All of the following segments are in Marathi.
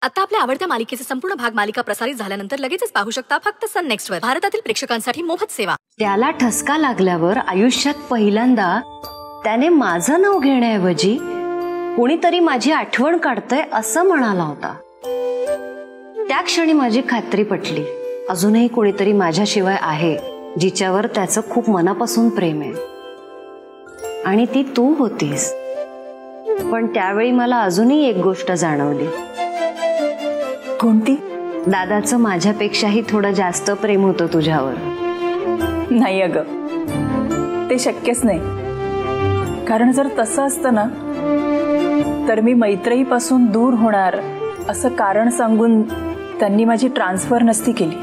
आता आपल्या आवडत्या मालिकेचे संपूर्ण भाग मालिका प्रसारित झाल्यानंतर लगेचच पाहू शकता फक्त सन नेक्स्ट वर. भारतातील प्रेक्षकांसाठी मोफत सेवा. त्याला ठसका लागल्यावर आयुष्यात पहिल्यांदा त्याने माझं नाव घेण्याऐवजी कोणीतरी माझी आठवण काढतंय असं म्हणाला होता. त्या क्षणी माझी खात्री पटली, अजूनही कोणीतरी माझ्याशिवाय आहे जिच्यावर त्याचं खूप मनापासून प्रेम आहे. आणि ती तू होतीस. पण त्यावेळी मला अजूनही एक गोष्ट जाणवली. कोणती? दादाचं माझ्यापेक्षाही थोडं जास्त प्रेम होतं तुझ्यावर. नाही अगं, ते शक्यच नाही. कारण जर तसं असतं ना तर मी मैत्रीपासून दूर होणार असं कारण सांगून त्यांनी माझी ट्रान्सफर नसती केली.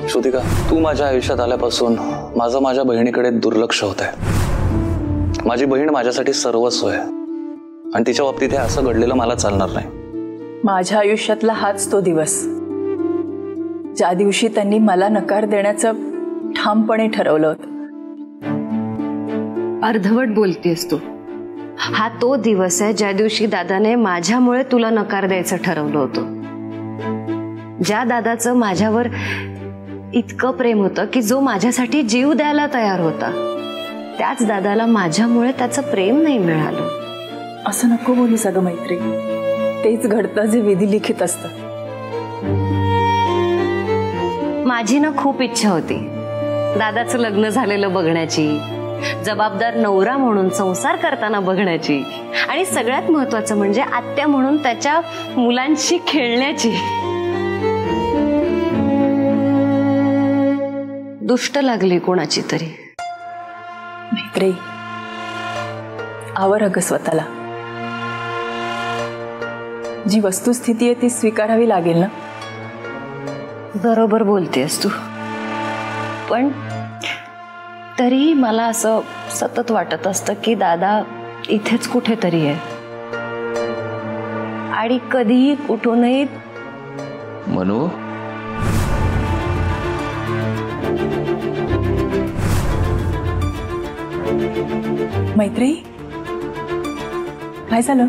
श्रुतिका, तू माझ्या आयुष्यात आल्यापासून माझं माझ्या बहिणीकडे दुर्लक्ष होत आहे. माझी बहीण माझ्यासाठी सर्वस्व आहे आणि तिच्या बाबतीत हे असं घडलेलं मला चालणार नाही. माझ्या आयुष्यातला हाच तो दिवस ज्या दिवशी त्यांनी मला नकार देण्याचं ठामपणे ठरवलं होतं. अर्धवट बोलतेस तू. हा तो दिवस आहे ज्या दिवशी दादाने माझ्यामुळे तुला नकार द्यायचं ठरवलं होतं. ज्या दादाचं माझ्यावर इतकं प्रेम होतं की जो माझ्यासाठी जीव द्यायला तयार होता, त्याच दादाला माझ्यामुळे त्याचं प्रेम नाही मिळालं. असं नको बोलूस अगं मैत्री. तेच घडतं जे विधी लिखित असतं. माझी ना खूप इच्छा होती दादाचं लग्न झालेलं बघण्याची, जबाबदार नवरा म्हणून संसार करताना बघण्याची, आणि सगळ्यात महत्वाचं म्हणजे आत्या म्हणून त्याच्या मुलांशी खेळण्याची. दुष्ट लागली कोणाची तरी. मैत्री, आवर अगं स्वतःला. जी वस्तुस्थिती आहे ती स्वीकारावी लागेल ना. बरोबर बोलतेस तू, पण तरी मला असं सतत वाटत असतं की दादा इथेच कुठेतरी आहे आणि कधीही कुठूनही. मनू, मैत्री, काय झालं?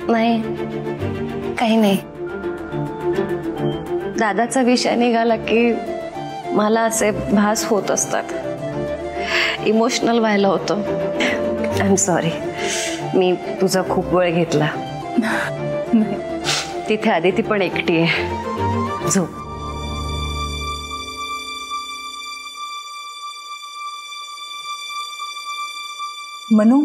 नाही, काही नाही. दादाचा विषय निघाला की मला असे भास होत असतात. इमोशनल व्हायला होतं. आय एम सॉरी, मी तुझा खूप वेळ घेतला. तिथे आदिती पण एकटी आहे. झोप. मनू,